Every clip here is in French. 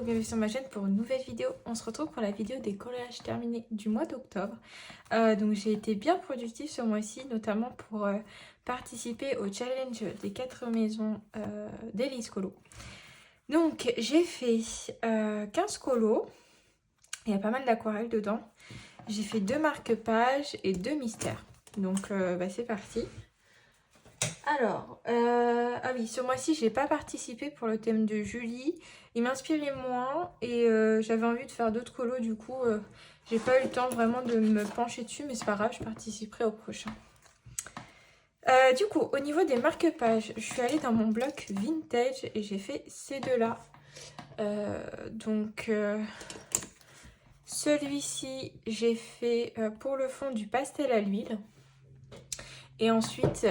bienvenue sur ma chaîne pour une nouvelle vidéo. On se retrouve pour la vidéo des collages terminés du mois d'octobre. Donc j'ai été bien productive ce mois-ci, notamment pour participer au challenge des 4 maisons d'Élise Colo. Donc j'ai fait 15 colos, il y a pas mal d'aquarelles dedans. J'ai fait 2 marque-pages et 2 mystères. Donc c'est parti. Alors, ah oui, ce mois-ci, j'ai pas participé pour le thème de Julie. Il m'inspirait moins et j'avais envie de faire d'autres colos. Du coup, j'ai pas eu le temps vraiment de me pencher dessus, mais c'est pas grave, je participerai au prochain. Du coup, au niveau des marque-pages, je suis allée dans mon bloc vintage et j'ai fait ces deux-là. Celui-ci, j'ai fait pour le fond du pastel à l'huile. Et ensuite,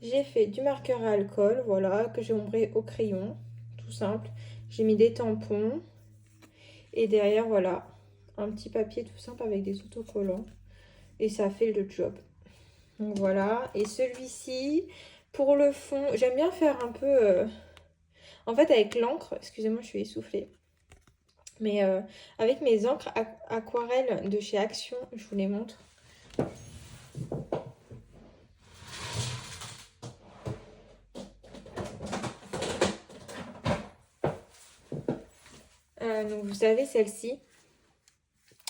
j'ai fait du marqueur à alcool, voilà, que j'ai ombré au crayon, tout simple. J'ai mis des tampons. Et derrière, voilà, un petit papier tout simple avec des autocollants. Et ça fait le job. Donc voilà. Et celui-ci, pour le fond, j'aime bien faire un peu... En fait, avec l'encre, excusez-moi, je suis essoufflée. Mais avec mes encres aquarelles de chez Action, je vous les montre. Donc vous savez, celle-ci,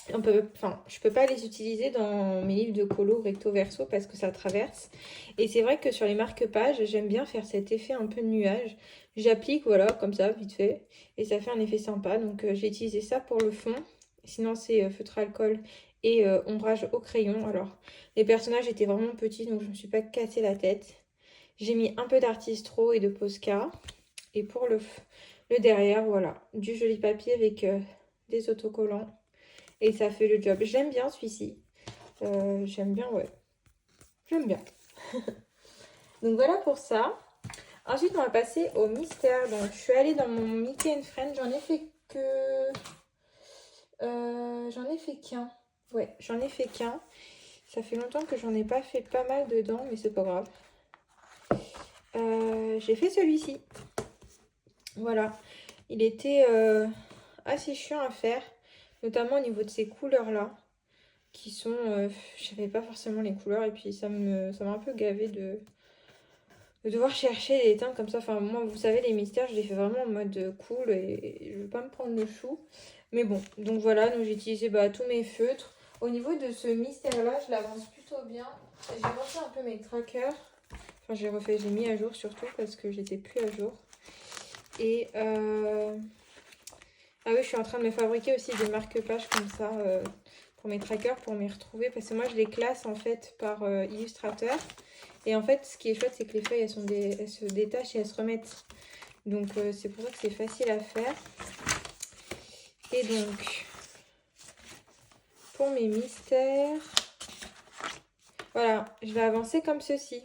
je peux pas les utiliser dans mes livres de colo recto verso parce que ça traverse. Et c'est vrai que sur les marque-pages, j'aime bien faire cet effet un peu de nuage. J'applique, voilà, comme ça, vite fait. Et ça fait un effet sympa. Donc j'ai utilisé ça pour le fond. Sinon, c'est feutre alcool et ombrage au crayon. Alors, les personnages étaient vraiment petits, donc je me suis pas cassé la tête. J'ai mis un peu d'Artistro et de Posca. Et pour le derrière, voilà, du joli papier avec des autocollants. Et ça fait le job. J'aime bien celui-ci. J'aime bien, ouais. J'aime bien. Donc voilà pour ça. Ensuite, on va passer au mystère. Donc, je suis allée dans mon Mickey Friends. J'en ai fait que... j'en ai fait qu'un. Ouais, j'en ai fait qu'un. Ça fait longtemps que j'en ai pas fait pas mal dedans, mais c'est pas grave. J'ai fait celui-ci. Voilà. Il était assez chiant à faire, notamment au niveau de ces couleurs-là, qui sont... je savais pas forcément les couleurs, et puis ça m'a un peu gavé de devoir chercher les teintes comme ça. Enfin, moi, vous savez, les mystères, je les fais vraiment en mode cool, et je veux pas me prendre le chou. Mais bon, donc voilà, donc j'ai utilisé tous mes feutres. Au niveau de ce mystère-là, je l'avance plutôt bien. J'ai refait un peu mes trackers. Enfin, j'ai mis à jour surtout parce que j'étais plus à jour. Et ah oui, je suis en train de me fabriquer aussi des marque-pages comme ça pour mes trackers, pour m'y retrouver. Parce que moi, je les classe en fait par Illustrator. Et en fait, ce qui est chouette, c'est que les feuilles, elles se détachent et elles se remettent. Donc, c'est pour ça que c'est facile à faire. Et donc, pour mes mystères, voilà, je vais avancer comme ceci.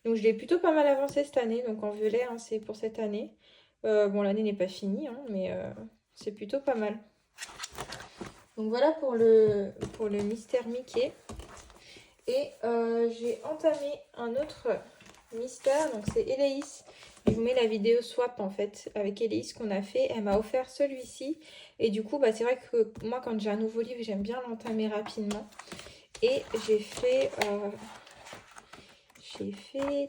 Donc, je l'ai plutôt pas mal avancé cette année. Donc, en violet, hein, c'est pour cette année. Bon, l'année n'est pas finie, hein, mais c'est plutôt pas mal. Donc, voilà pour le mystère Mickey. Et j'ai entamé un autre mystère. Donc, c'est Héléis. Je vous mets la vidéo swap en fait avec Héléis qu'on a fait. Elle m'a offert celui-ci. Et du coup, c'est vrai que moi, quand j'ai un nouveau livre, j'aime bien l'entamer rapidement. Et j'ai fait...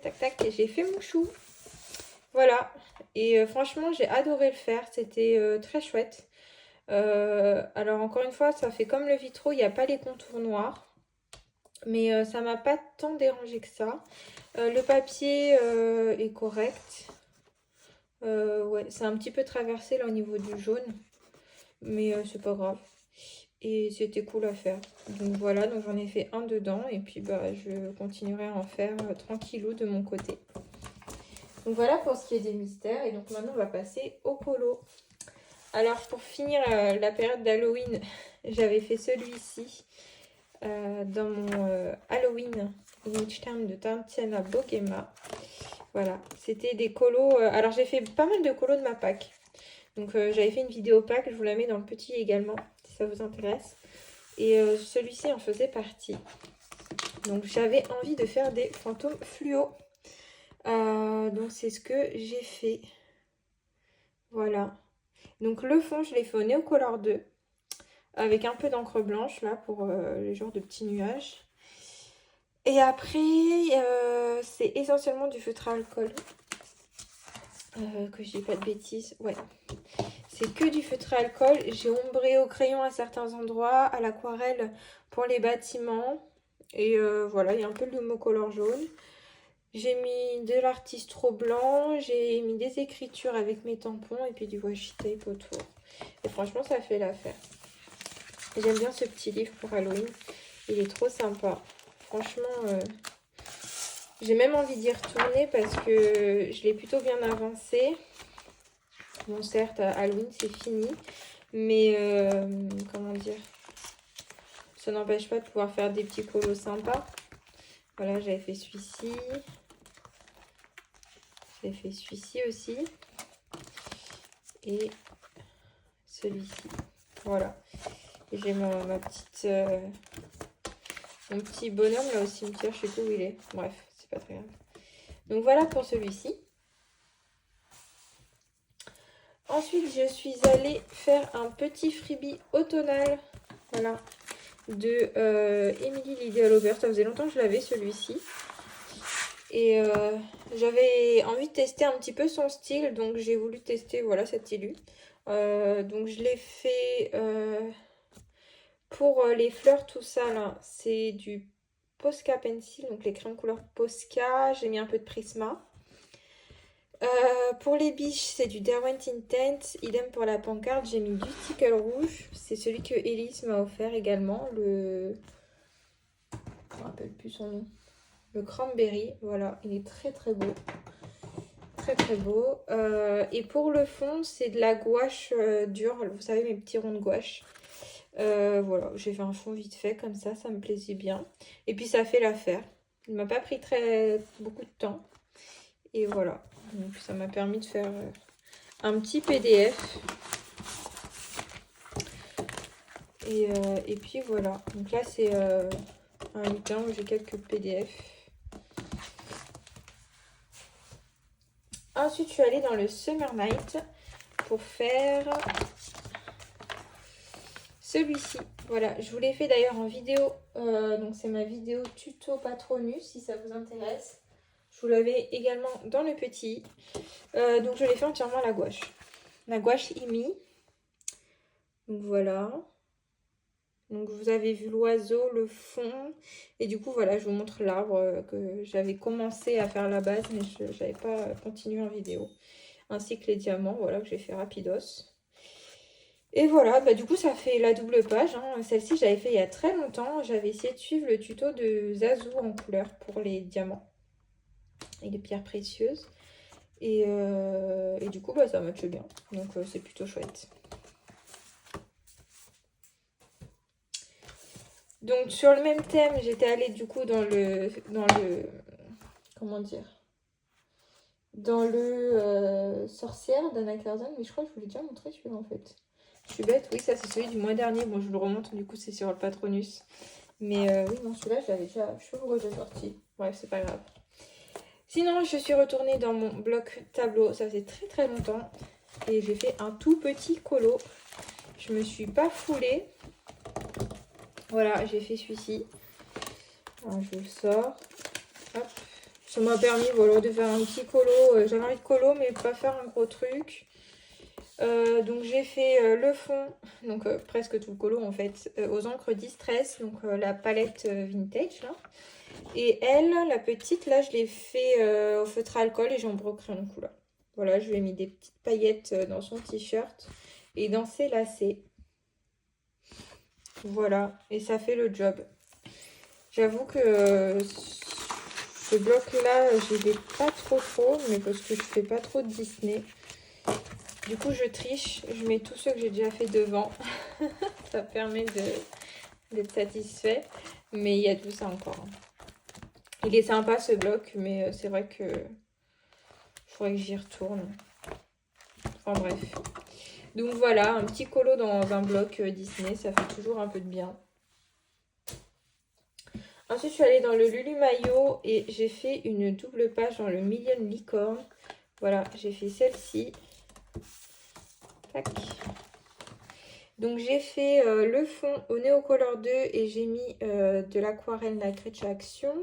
tac tac, et j'ai fait mon chou. Voilà. Et franchement, j'ai adoré le faire. C'était très chouette. Alors encore une fois, ça fait comme le vitro, il n'y a pas les contours noirs. Mais ça m'a pas tant dérangé que ça. Le papier est correct. Ouais, c'est un petit peu traversé là au niveau du jaune. Mais c'est pas grave. Et c'était cool à faire. Donc voilà, donc j'en ai fait un dedans. Et puis je continuerai à en faire tranquillou de mon côté. Donc voilà pour ce qui est des mystères. Et donc maintenant on va passer au colo. Alors pour finir la période d'Halloween, j'avais fait celui-ci dans mon Halloween Image Time de Tatiana Bogema. Voilà, c'était des colos. Alors j'ai fait pas mal de colos de ma pack. Donc j'avais fait une vidéo pack, je vous la mets dans le petit également si ça vous intéresse. Et celui-ci en faisait partie. Donc j'avais envie de faire des fantômes fluo. Donc c'est ce que j'ai fait. Voilà. Voilà. Donc le fond, je l'ai fait au Neocolor 2. Avec un peu d'encre blanche, là, pour les genres de petits nuages. Et après, c'est essentiellement du feutre à alcool. Que je dis pas de bêtises. Ouais. C'est que du feutre à alcool. J'ai ombré au crayon à certains endroits, à l'aquarelle pour les bâtiments. Et voilà, il y a un peu de l'homocolor jaune. J'ai mis de l'artistro blanc, j'ai mis des écritures avec mes tampons et puis du washi tape autour. Et franchement, ça fait l'affaire. J'aime bien ce petit livre pour Halloween. Il est trop sympa. Franchement, j'ai même envie d'y retourner parce que je l'ai plutôt bien avancé. Bon, certes, Halloween, c'est fini. Mais, comment dire, ça n'empêche pas de pouvoir faire des petits colos sympas. Voilà, j'avais fait celui-ci. J'ai fait celui-ci aussi. Et celui-ci. Voilà. J'ai mon petit bonhomme là au cimetière. Je sais plus où il est. Bref, c'est pas très grave. Donc voilà pour celui-ci. Ensuite, je suis allée faire un petit freebie automnal. Voilà. De Emily Lily Lover. Ça faisait longtemps que je l'avais celui-ci. Et j'avais envie de tester un petit peu son style. Donc j'ai voulu tester voilà cette illu. Donc je l'ai fait pour les fleurs, tout ça là. C'est du Posca Pencil. Donc les crayons couleur Posca. J'ai mis un peu de Prisma. Pour les biches, c'est du Derwent Intense. Idem pour la pancarte, j'ai mis du sticker rouge. C'est celui que Elise m'a offert également. Je ne me rappelle plus son nom. Le cranberry. Voilà, il est très très beau. Très très beau. Et pour le fond, c'est de la gouache dure. Vous savez, mes petits ronds de gouache. Voilà, j'ai fait un fond vite fait comme ça me plaisait bien. Et puis ça fait l'affaire. Il m'a pas pris beaucoup de temps. Et voilà. Donc ça m'a permis de faire un petit PDF. Et puis voilà. Donc là c'est un lutin où j'ai quelques PDF. Ensuite je suis allée dans le Summer Night pour faire celui-ci. Voilà, je vous l'ai fait d'ailleurs en vidéo. Donc c'est ma vidéo tuto Patronus si ça vous intéresse. Je vous l'avais également dans le petit. Donc je l'ai fait entièrement à la gouache. La gouache IMI. Donc voilà. Donc vous avez vu l'oiseau, le fond. Et du coup voilà, je vous montre l'arbre que j'avais commencé à faire à la base. Mais je n'avais pas continué en vidéo. Ainsi que les diamants, voilà, que j'ai fait rapidos. Et voilà, bah du coup ça fait la double page. Hein. Celle-ci j'avais fait il y a très longtemps. J'avais essayé de suivre le tuto de Zazou en couleur pour les diamants. Et les pierres précieuses. Et du coup, bah, ça matche bien. Donc, c'est plutôt chouette. Donc, sur le même thème, j'étais allée du coup dans le comment dire, dans le sorcière d'Anna Carson. Mais je crois que je vous l'ai déjà montré celui-là en fait. Je suis bête. Oui, ça c'est celui du mois dernier. Bon, je vous le remonte. Du coup, c'est sur le Patronus. Mais oui, non, celui-là, je l'avais déjà. Je suis heureuse de sortie. Bref, c'est pas grave. Sinon, je suis retournée dans mon bloc tableau. Ça fait très très longtemps. Et j'ai fait un tout petit colo. Je me suis pas foulée. Voilà, j'ai fait celui-ci. Alors, je le sors. Hop. Ça m'a permis voilà, de faire un petit colo. J'avais envie de colo, mais pas faire un gros truc. Donc j'ai fait le fond, donc presque tout le colo en fait, aux encres Distress, donc la palette vintage là. Et elle, la petite, là je l'ai fait au feutre à alcool et j'ai ombré au crayon de couleur. Voilà, je lui ai mis des petites paillettes dans son t-shirt et dans ses lacets. Voilà, et ça fait le job. J'avoue que ce bloc-là, je vais pas trop, mais parce que je fais pas trop de Disney. Du coup, je triche, je mets tous ceux que j'ai déjà fait devant. Ça permet d'être satisfait. Mais il y a tout ça encore. Il est sympa ce bloc, mais c'est vrai que il faudrait que j'y retourne. Enfin bref. Donc voilà, un petit colo dans un bloc Disney, ça fait toujours un peu de bien. Ensuite, je suis allée dans le Lulu Mayo et j'ai fait une double page dans le Million Licorne. Voilà, j'ai fait celle-ci. Tac. Donc j'ai fait le fond au Neocolor 2 et j'ai mis de l'aquarelle Nacre Action.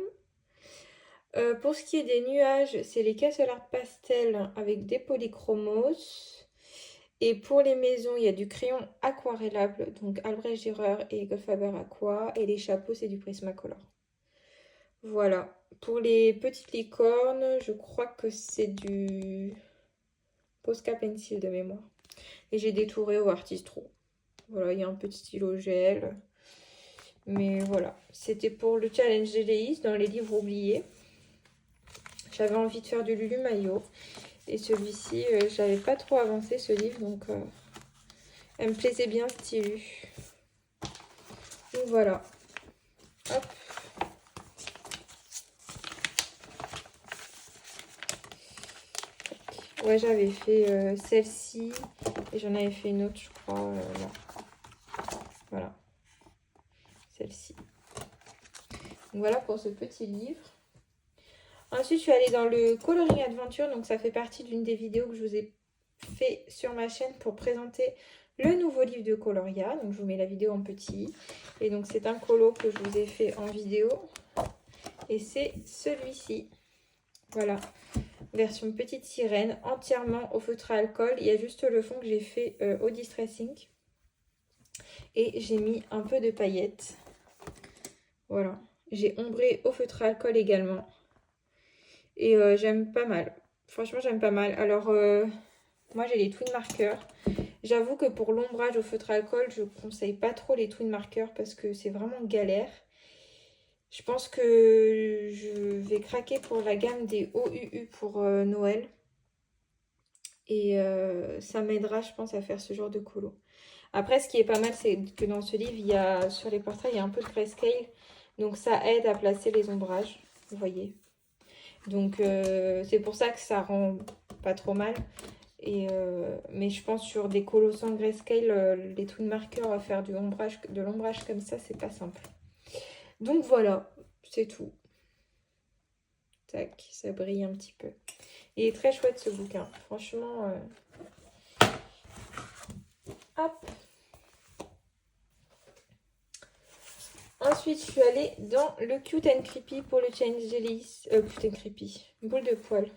Pour ce qui est des nuages, c'est les Castle Art Pastel avec des polychromos. Et pour les maisons, il y a du crayon aquarellable, donc Albrecht Dürer et Eagle Faber Aqua. Et les chapeaux, c'est du Prismacolor. Voilà. Pour les petites licornes, je crois que c'est du Posca Pencil de mémoire. Et j'ai détouré au Artistro. Voilà, il y a un petit stylo gel. Mais voilà, c'était pour le challenge GLI dans les livres oubliés. J'avais envie de faire du Lulu Maillot. Et celui-ci, j'avais pas trop avancé ce livre, donc elle me plaisait bien ce stylu. Donc voilà. Hop. Ouais, j'avais fait celle-ci et j'en avais fait une autre, je crois, là. Voilà. Celle-ci. Donc voilà pour ce petit livre. Ensuite, je suis allée dans le Coloring Adventure. Donc ça fait partie d'une des vidéos que je vous ai fait sur ma chaîne pour présenter le nouveau livre de Coloria. Donc je vous mets la vidéo en petit. Et donc c'est un colo que je vous ai fait en vidéo. Et c'est celui-ci. Voilà. Version petite sirène, entièrement au feutre à alcool. Il y a juste le fond que j'ai fait au distressing. Et j'ai mis un peu de paillettes. Voilà. J'ai ombré au feutre à alcool également. Et j'aime pas mal. Franchement, j'aime pas mal. Alors, moi, j'ai les twin markers. J'avoue que pour l'ombrage au feutre à alcool, je conseille pas trop les twin markers parce que c'est vraiment galère. Je pense que je vais craquer pour la gamme des OUU pour Noël. Et ça m'aidera, je pense, à faire ce genre de colo. Après, ce qui est pas mal, c'est que dans ce livre, il y a, sur les portraits, il y a un peu de grayscale. Donc, ça aide à placer les ombrages. Vous voyez. Donc, c'est pour ça que ça rend pas trop mal. Et, mais je pense sur des colos sans grayscale, les twin markers à faire de l'ombrage comme ça, c'est pas simple. Donc, voilà. C'est tout. Tac, ça brille un petit peu. Il est très chouette ce bouquin. Franchement, hop. Ensuite, je suis allée dans le Cute and Creepy pour le Challenge Jelly. Cute and Creepy, boule de poil.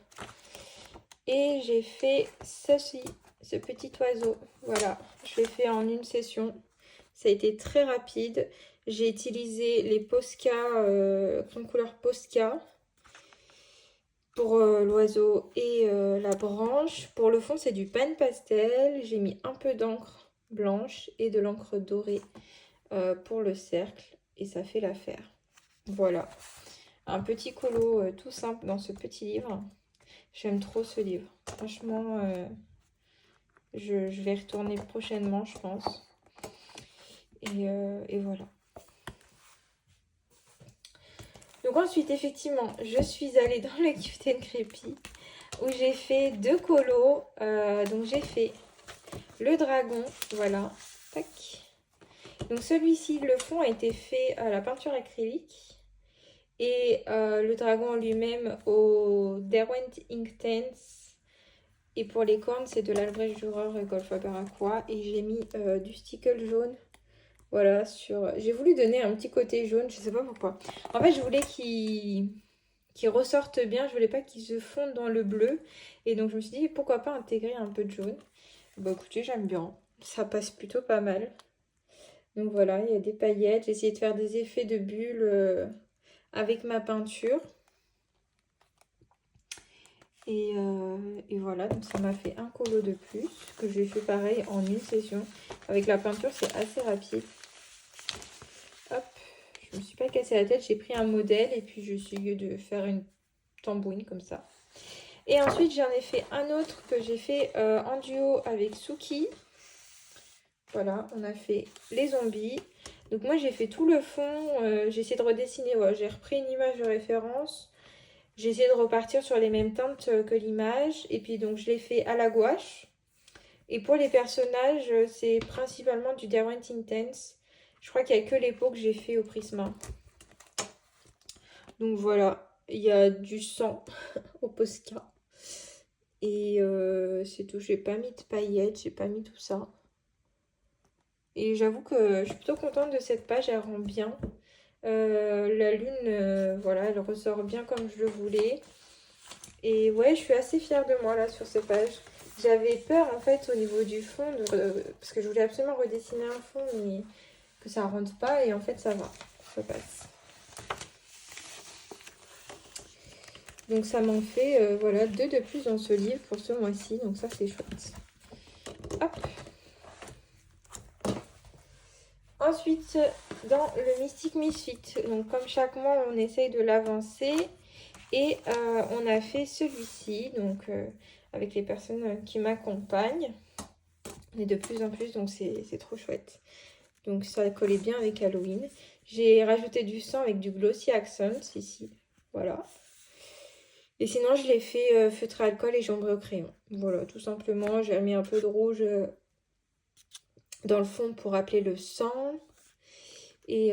Et j'ai fait ceci, ce petit oiseau. Voilà, je l'ai fait en une session. Ça a été très rapide. J'ai utilisé les Posca, en couleur Posca pour l'oiseau et la branche. Pour le fond, c'est du pan pastel. J'ai mis un peu d'encre blanche et de l'encre dorée pour le cercle. Et ça fait l'affaire. Voilà. Un petit colo tout simple dans ce petit livre. J'aime trop ce livre. Franchement, je vais retourner prochainement, je pense. Et voilà. Donc ensuite, effectivement, je suis allée dans le Cute and Creepy où j'ai fait 2 colos. Donc j'ai fait le dragon, voilà. Tac. Donc celui-ci, le fond a été fait à la peinture acrylique. Et le dragon lui-même au Derwent Inktense. Et pour les cornes, c'est de l'Albrecht Dürer et Eagle Faber Aqua. Et j'ai mis du stickle jaune. Voilà, j'ai voulu donner un petit côté jaune, je sais pas pourquoi. En fait, je voulais qu'il ressorte bien. Je voulais pas qu'il se fonde dans le bleu. Et donc, je me suis dit, pourquoi pas intégrer un peu de jaune. Bon, écoutez, j'aime bien. Ça passe plutôt pas mal. Donc voilà, il y a des paillettes. J'ai essayé de faire des effets de bulles avec ma peinture. Et voilà, donc ça m'a fait un colo de plus, que j'ai fait pareil en une session. Avec la peinture, c'est assez rapide. Hop, je me suis pas cassé la tête, j'ai pris un modèle et puis j'ai essayé de faire une tambouine comme ça. Et ensuite, j'en ai fait un autre que j'ai fait en duo avec Suki. Voilà, on a fait les zombies. Donc moi, j'ai fait tout le fond, j'ai essayé de redessiner, ouais, j'ai repris une image de référence. J'ai essayé de repartir sur les mêmes teintes que l'image. Et puis donc je l'ai fait à la gouache. Et pour les personnages, c'est principalement du Derwent Intense. Je crois qu'il n'y a que les peaux que j'ai fait au Prisma. Donc voilà, il y a du sang au Posca. Et c'est tout, j'ai pas mis de paillettes, j'ai pas mis tout ça. Et j'avoue que je suis plutôt contente de cette page, elle rend bien. La lune, voilà, elle ressort bien comme je le voulais. Et ouais, je suis assez fière de moi là sur cette page. J'avais peur en fait au niveau du fond, parce que je voulais absolument redessiner un fond, mais que ça rentre pas. Et en fait, ça va, ça passe. Donc ça m'en fait voilà 2 de plus dans ce livre pour ce mois-ci. Donc ça, c'est chouette. Hop. Ensuite, dans le Mystic Misfit, donc comme chaque mois, on essaye de l'avancer. Et on a fait celui-ci, donc avec les personnes qui m'accompagnent. Et de plus en plus, donc c'est trop chouette. Donc ça collait bien avec Halloween. J'ai rajouté du sang avec du Glossy Accents ici. Voilà. Et sinon, je l'ai fait feutre à alcool et ombré au crayon. Voilà, tout simplement. J'ai mis un peu de rouge dans le fond pour rappeler le sang. Et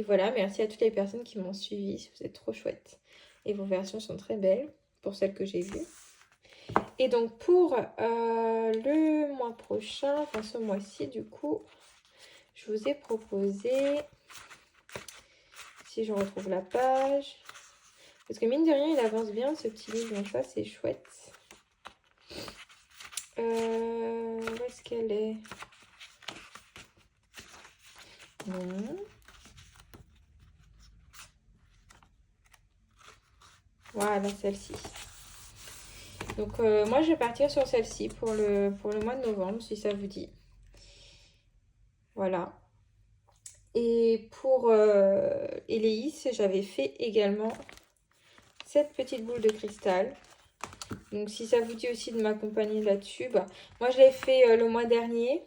voilà, merci à toutes les personnes qui m'ont suivi. Vous êtes trop chouettes. Et vos versions sont très belles pour celles que j'ai vues. Et donc pour le mois prochain, enfin ce mois-ci du coup, je vous ai proposé, si je retrouve la page, parce que mine de rien il avance bien ce petit livre, donc ça c'est chouette. Où est-ce qu'elle est? Non. Voilà celle-ci. Donc moi je vais partir sur celle-ci pour le mois de novembre si ça vous dit. Voilà. Et pour Eléis, j'avais fait également cette petite boule de cristal. Donc si ça vous dit aussi de m'accompagner là-dessus, bah, moi je l'ai fait le mois dernier,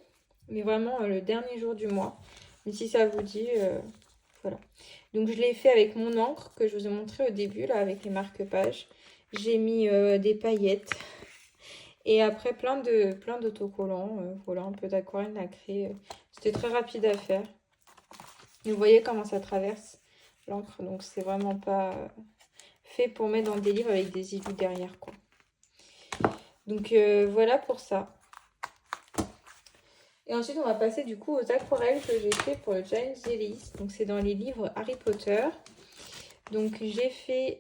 mais vraiment le dernier jour du mois. Mais si ça vous dit, voilà. Donc je l'ai fait avec mon encre que je vous ai montré au début, là, avec les marque-pages. J'ai mis des paillettes. Et après plein d'autocollants, voilà, un peu d'aquarelle nacrée. C'était très rapide à faire. Et vous voyez comment ça traverse l'encre, donc c'est vraiment pas fait pour mettre dans des livres avec des illus derrière, quoi. Donc voilà pour ça. Et ensuite, on va passer du coup aux aquarelles que j'ai fait pour le Challenge Elise. Donc c'est dans les livres Harry Potter. Donc j'ai fait,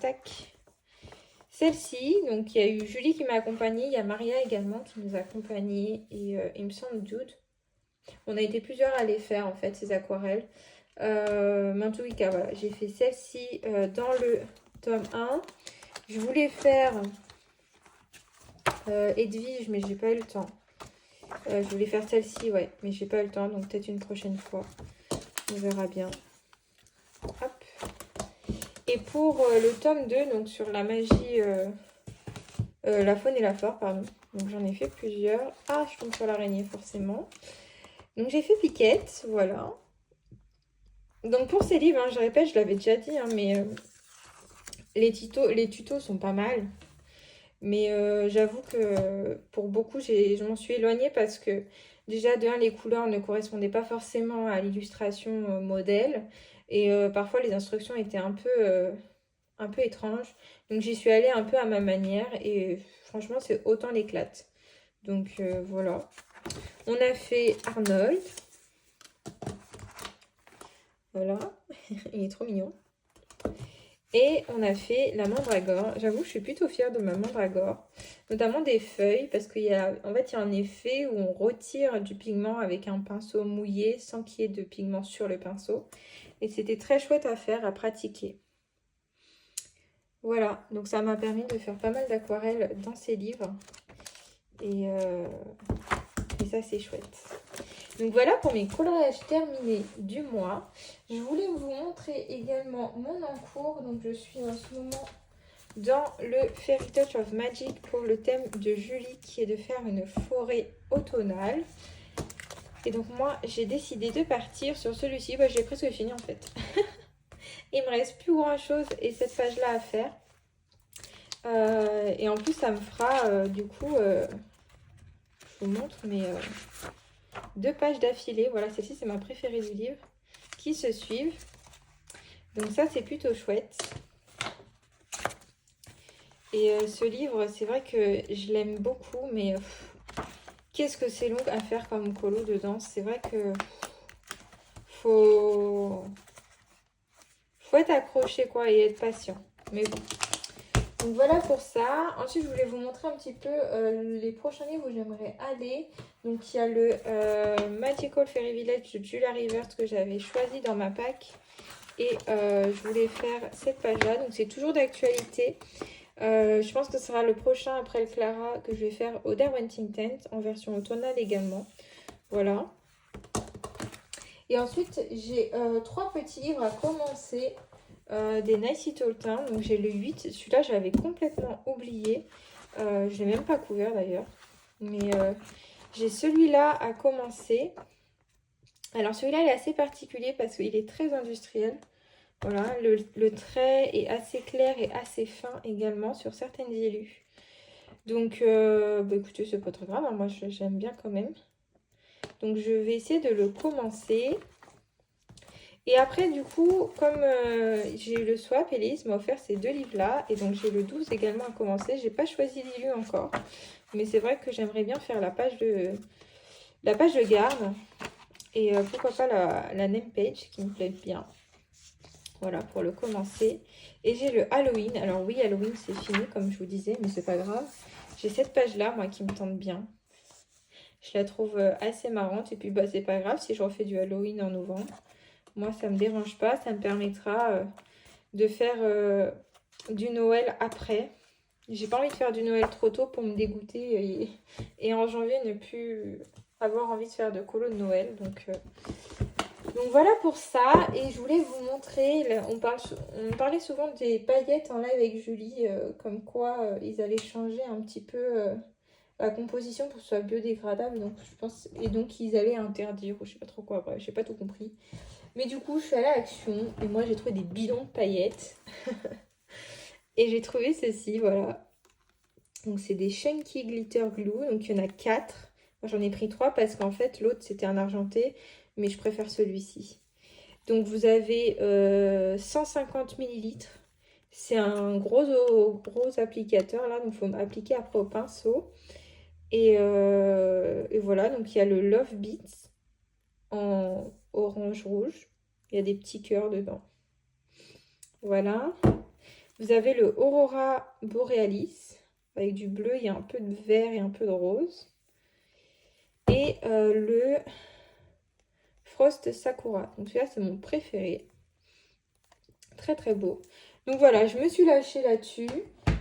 tac, celle-ci. Donc il y a eu Julie qui m'a accompagnée. Il y a Maria également qui nous a accompagnés. Et il me semble Dude. On a été plusieurs à les faire en fait, ces aquarelles. Mais en tout cas, voilà, j'ai fait celle-ci dans le tome 1. Je voulais faire Edwige, mais j'ai pas eu le temps. Je voulais faire celle-ci, ouais, mais j'ai pas eu le temps, donc peut-être une prochaine fois. On verra bien. Hop. Et pour le tome 2, donc sur la magie, la faune et la flore, pardon. Donc j'en ai fait plusieurs. Ah, je tombe sur l'araignée, forcément. Donc j'ai fait Piquette, voilà. Donc pour ces livres, hein, je répète, je l'avais déjà dit, hein, mais les tutos sont pas mal. Mais j'avoue que pour beaucoup, je m'en suis éloignée parce que déjà, de un, les couleurs ne correspondaient pas forcément à l'illustration modèle. Et parfois, les instructions étaient un peu étranges. Donc j'y suis allée un peu à ma manière. Et franchement, c'est autant l'éclate. Donc voilà. On a fait Arnold. Voilà. Il est trop mignon. Et on a fait la mandragore. J'avoue, je suis plutôt fière de ma mandragore. Notamment des feuilles, parce qu'il y a, en fait, il y a un effet où on retire du pigment avec un pinceau mouillé sans qu'il y ait de pigment sur le pinceau. Et c'était très chouette à faire, à pratiquer. Voilà, donc ça m'a permis de faire pas mal d'aquarelles dans ces livres. Et ça, c'est chouette. Donc voilà pour mes coloriages terminés du mois. Je voulais vous montrer également mon encours. Donc je suis en ce moment dans le Fairy Touch of Magic pour le thème de Julie qui est de faire une forêt automnale. Et donc moi j'ai décidé de partir sur celui-ci. Bah, j'ai presque fini en fait. Il me reste plus grand chose et cette page là à faire. Et en plus ça me fera du coup, je vous montre, mais 2 pages d'affilée. Voilà, celle-ci c'est ma préférée du livre, qui se suivent. Donc ça c'est plutôt chouette. Et ce livre, c'est vrai que je l'aime beaucoup, mais qu'est-ce que c'est long à faire comme colo dedans. C'est vrai que faut être accroché quoi et être patient. Mais bon. Donc voilà pour ça. Ensuite, je voulais vous montrer un petit peu les prochains livres où j'aimerais aller. Donc il y a le Magical Fairy Village de Julia Rivers que j'avais choisi dans ma pack. Et je voulais faire cette page-là. Donc c'est toujours d'actualité. Je pense que ce sera le prochain après le Clara que je vais faire au Derwentine Tent en version automnale également. Voilà. Et ensuite, j'ai 3 petits livres à commencer. Des Nice Little Town. Donc j'ai le 8. Celui-là, j'avais complètement oublié. Je ne l'ai même pas couvert d'ailleurs. Mais j'ai celui-là à commencer. Alors celui-là, il est assez particulier parce qu'il est très industriel. Voilà, le trait est assez clair et assez fin également sur certaines élus. Donc, bah écoutez, c'est pas très grave, hein, moi j'aime bien quand même. Donc je vais essayer de le commencer. Et après, du coup, comme j'ai eu le swap, Elise m'a offert ces 2 livres-là. Et donc j'ai le 12 également à commencer. J'ai pas choisi l'illu encore. Mais c'est vrai que j'aimerais bien faire la page de garde. Et pourquoi pas la name page qui me plaît bien. Voilà, pour le commencer. Et j'ai le Halloween. Alors oui, Halloween, c'est fini, comme je vous disais, mais c'est pas grave. J'ai cette page-là, moi, qui me tente bien. Je la trouve assez marrante. Et puis, bah, c'est pas grave si je refais du Halloween en novembre. Moi, ça me dérange pas. Ça me permettra de faire du Noël après. J'ai pas envie de faire du Noël trop tôt pour me dégoûter. Et en janvier, ne plus avoir envie de faire de colo de Noël. Donc voilà pour ça. Et je voulais vous montrer, on parlait souvent des paillettes en live avec Julie, comme quoi ils allaient changer un petit peu la composition pour que ce soit biodégradable. Donc je pense, et donc ils allaient interdire, ou je sais pas trop quoi, bref, j'ai pas tout compris. Mais du coup, je suis allée à Action et moi j'ai trouvé des bidons de paillettes. Et j'ai trouvé ceci, voilà. Donc c'est des Chunky Glitter Glue, donc il y en a 4. Moi j'en ai pris 3 parce qu'en fait l'autre c'était un argenté, mais je préfère celui-ci. Donc vous avez 150 ml. C'est un gros applicateur là, donc il faut appliquer après au pinceau. Et voilà, donc il y a le Love Beats en orange-rouge. Il y a des petits cœurs dedans. Voilà. Vous avez le Aurora Borealis avec du bleu, il y a un peu de vert et un peu de rose. Et le Frost Sakura. Donc celui-là, c'est mon préféré. Très très beau. Donc voilà, je me suis lâchée là-dessus.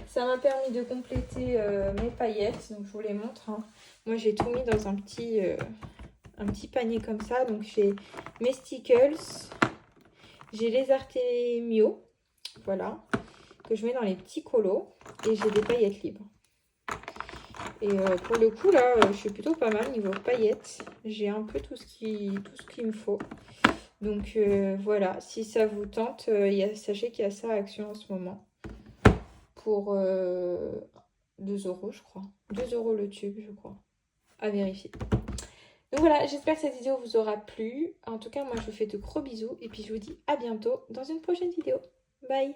Ça m'a permis de compléter mes paillettes. Donc je vous les montre. Hein. Moi, j'ai tout mis dans un petit panier comme ça. Donc j'ai mes stickers. J'ai les Artemio. Voilà. Que je mets dans les petits colos. Et j'ai des paillettes libres. Et pour le coup, là, je suis plutôt pas mal niveau paillettes. J'ai un peu tout ce qu'il me faut. Donc voilà, si ça vous tente, sachez qu'il y a ça à Action en ce moment. Pour 2 € je crois. 2 € le tube, je crois. À vérifier. Donc voilà, j'espère que cette vidéo vous aura plu. En tout cas, moi, je vous fais de gros bisous. Et puis, je vous dis à bientôt dans une prochaine vidéo. Bye!